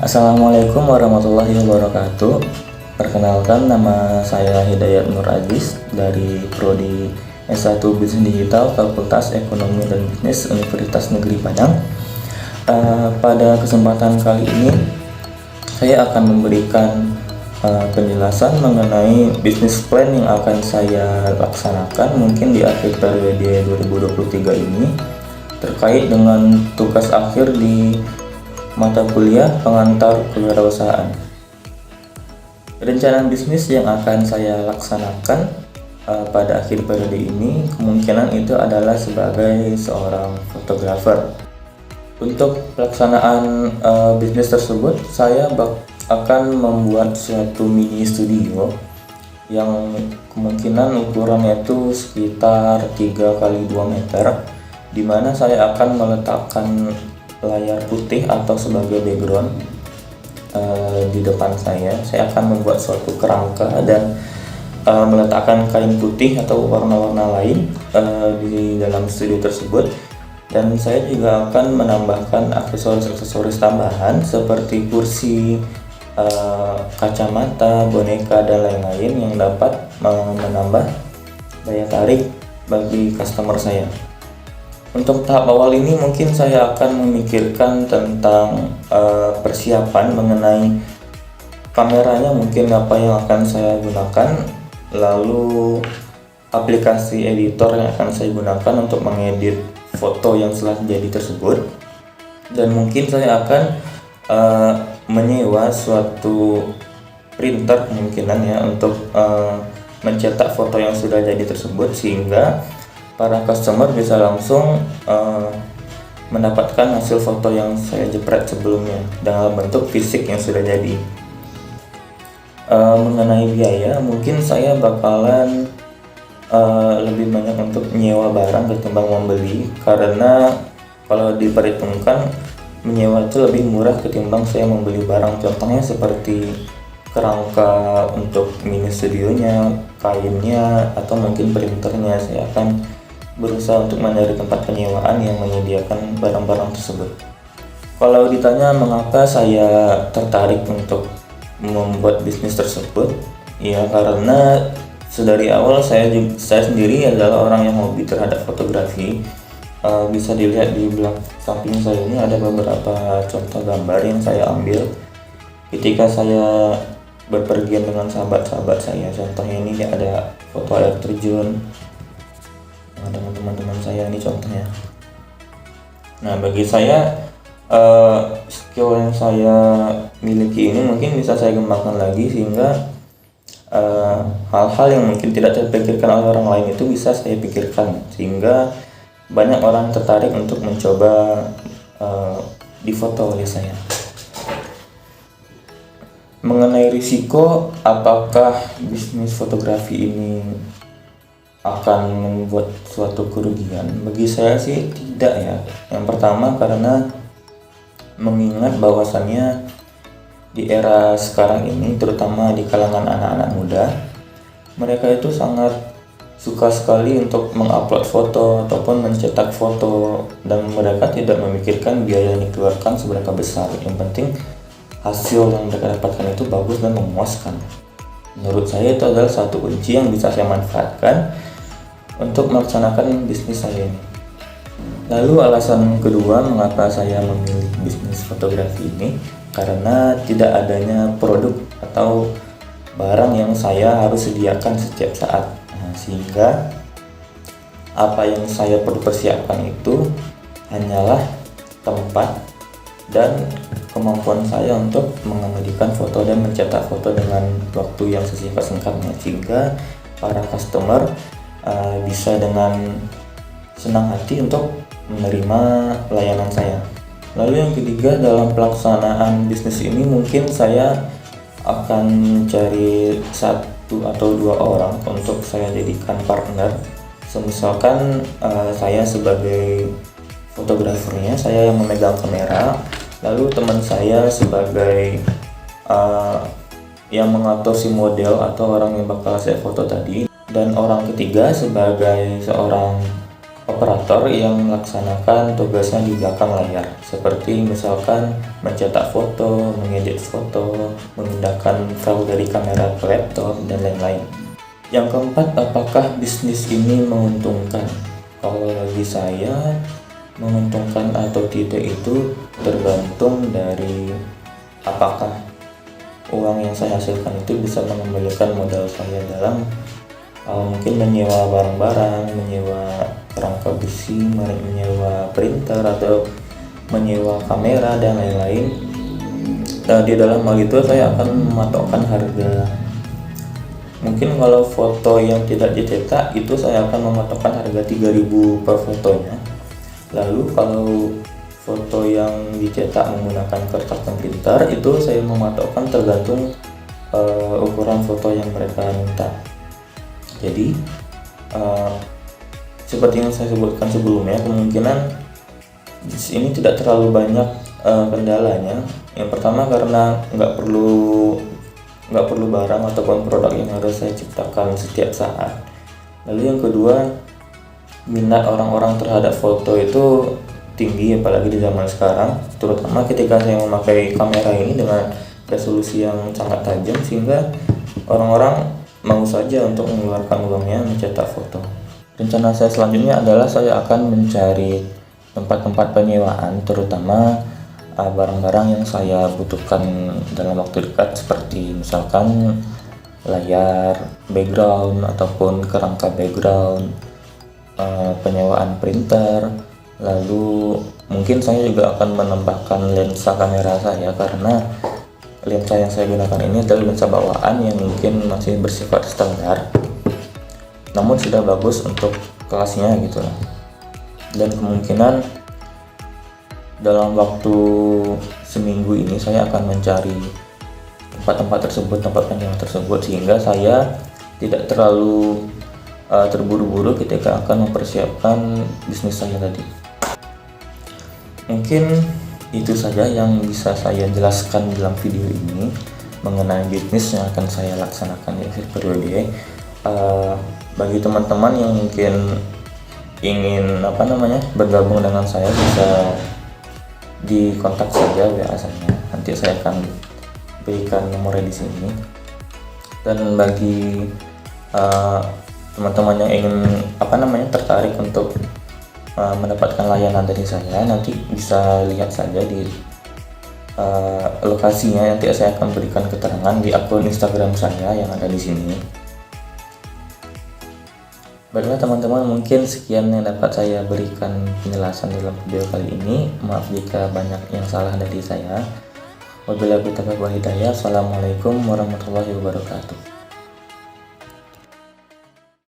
Assalamualaikum warahmatullahi wabarakatuh. Perkenalkan, nama saya Hidayat Nur Aziz dari Prodi S1 Bisnis Digital Fakultas Ekonomi dan Bisnis Universitas Negeri Padang. Pada kesempatan kali ini saya akan memberikan penjelasan mengenai bisnis plan yang akan saya laksanakan mungkin di akhir periode 2023 ini terkait dengan tugas akhir di mata kuliah pengantar kewirausahaan. Rencana bisnis yang akan saya laksanakan pada akhir periode ini kemungkinan itu adalah sebagai seorang fotografer. Untuk pelaksanaan bisnis tersebut, saya akan membuat suatu mini studio yang kemungkinan ukurannya itu sekitar 3x2 meter, di mana saya akan meletakkan layar putih atau sebagai background di depan saya. Saya akan membuat suatu kerangka dan meletakkan kain putih atau warna-warna lain di dalam studio tersebut. Dan saya juga akan menambahkan aksesoris-aksesoris tambahan seperti kursi, kacamata, boneka, dan lain-lain yang dapat menambah daya tarik bagi customer saya. Untuk tahap awal ini mungkin saya akan memikirkan tentang persiapan mengenai kameranya, mungkin apa yang akan saya gunakan, lalu aplikasi editor yang akan saya gunakan untuk mengedit foto yang telah jadi tersebut, dan mungkin saya akan menyewa suatu printer kemungkinan ya untuk mencetak foto yang sudah jadi tersebut, sehingga para customer bisa langsung mendapatkan hasil foto yang saya jepret sebelumnya dalam bentuk fisik yang sudah jadi. Mengenai biaya, mungkin saya bakalan lebih banyak untuk nyewa barang ketimbang membeli, karena kalau diperhitungkan menyewa itu lebih murah ketimbang saya membeli barang. Contohnya seperti kerangka untuk mini studionya, kainnya, atau mungkin printernya. Saya akan berusaha untuk mencari tempat penyewaan yang menyediakan barang-barang tersebut. Kalau ditanya mengapa saya tertarik untuk membuat bisnis tersebut, ya karena sedari awal saya sendiri adalah orang yang hobi terhadap fotografi. Bisa dilihat di belakang samping saya ini ada beberapa contoh gambar yang saya ambil ketika saya berpergian dengan sahabat-sahabat saya. Contohnya ini ada foto air terjun dengan teman-teman saya, ini contohnya. Nah, bagi saya skill yang saya miliki ini mungkin bisa saya kembangkan lagi, sehingga hal-hal yang mungkin tidak terpikirkan oleh orang lain itu bisa saya pikirkan, sehingga banyak orang tertarik untuk mencoba difoto oleh saya. Mengenai risiko, apakah bisnis fotografi ini akan membuat suatu kerugian? Bagi saya sih tidak ya. Yang pertama, karena mengingat bahwasannya di era sekarang ini, terutama di kalangan anak-anak muda, mereka itu sangat suka sekali untuk mengupload foto ataupun mencetak foto, dan mereka tidak memikirkan biaya yang dikeluarkan seberapa besar. Yang penting hasil yang mereka dapatkan itu bagus dan memuaskan. Menurut saya itu adalah satu kunci yang bisa saya manfaatkan untuk melaksanakan bisnis saya ini. Lalu alasan kedua mengapa saya memilih bisnis fotografi ini, karena tidak adanya produk atau barang yang saya harus sediakan setiap saat. Sehingga apa yang saya perlu persiapkan itu hanyalah tempat dan kemampuan saya untuk mengemedikan foto dan mencetak foto dengan waktu yang sesingkat-singkatnya, sehingga para customer bisa dengan senang hati untuk menerima layanan saya. Lalu yang ketiga, dalam pelaksanaan bisnis ini mungkin saya akan mencari satu atau dua orang untuk saya jadikan partner. Misalkan saya sebagai fotografernya, saya yang memegang kamera, lalu teman saya sebagai yang mengatur si model atau orang yang bakal saya foto tadi, dan orang ketiga sebagai seorang operator yang melaksanakan tugasnya di belakang layar, seperti misalkan mencetak foto, mengedit foto, memindahkan file dari kamera ke laptop, dan lain-lain. Yang keempat, apakah bisnis ini menguntungkan? Kalau bagi saya, menguntungkan atau tidak itu tergantung dari apakah uang yang saya hasilkan itu bisa mengembalikan modal saya dalam mungkin menyewa barang-barang, menyewa kerangka besi, menyewa printer, atau menyewa kamera dan lain-lain. Di dalam hal itu saya akan mematokkan harga. Mungkin kalau foto yang tidak dicetak itu saya akan mematokkan harga 3.000 per fotonya. Lalu kalau foto yang dicetak menggunakan kertas dan printer itu saya mematokkan tergantung ukuran foto yang mereka minta. Jadi seperti yang saya sebutkan sebelumnya, kemungkinan ini tidak terlalu banyak kendalanya. Yang pertama karena nggak perlu barang ataupun produk yang harus saya ciptakan setiap saat. Lalu yang kedua, minat orang-orang terhadap foto itu tinggi, apalagi di zaman sekarang, terutama ketika saya memakai kamera ini dengan resolusi yang sangat tajam, sehingga orang-orang mau saja untuk mengeluarkan uangnya mencetak foto. Rencana saya selanjutnya adalah saya akan mencari tempat-tempat penyewaan, terutama barang-barang yang saya butuhkan dalam waktu dekat, seperti misalkan layar, background ataupun kerangka background, penyewaan printer. Lalu mungkin saya juga akan menambahkan lensa kamera saya, karena lensa yang saya gunakan ini adalah lensa bawaan yang mungkin masih bersifat standar, namun sudah bagus untuk kelasnya gitu lah. Dan kemungkinan dalam waktu seminggu ini saya akan mencari tempat-tempat tersebut, tempat penyewaan tersebut, sehingga saya tidak terlalu terburu-buru ketika akan mempersiapkan bisnis saya tadi. Mungkin itu saja yang bisa saya jelaskan dalam video ini mengenai bisnis yang akan saya laksanakan di akhir periode. Bagi teman-teman yang mungkin ingin bergabung dengan saya, bisa dikontak saja WA saya. Nanti saya akan berikan nomornya di sini. Dan bagi teman-teman yang ingin tertarik untuk mendapatkan layanan dari saya, nanti bisa lihat saja di lokasinya. Nanti saya akan berikan keterangan di akun Instagram saya yang ada di sini. Baiklah teman-teman, mungkin sekian yang dapat saya berikan penjelasan dalam video kali ini. Maaf jika banyak yang salah dari saya. Wabillahi taufiq wal hidayah. Assalamualaikum warahmatullahi wabarakatuh.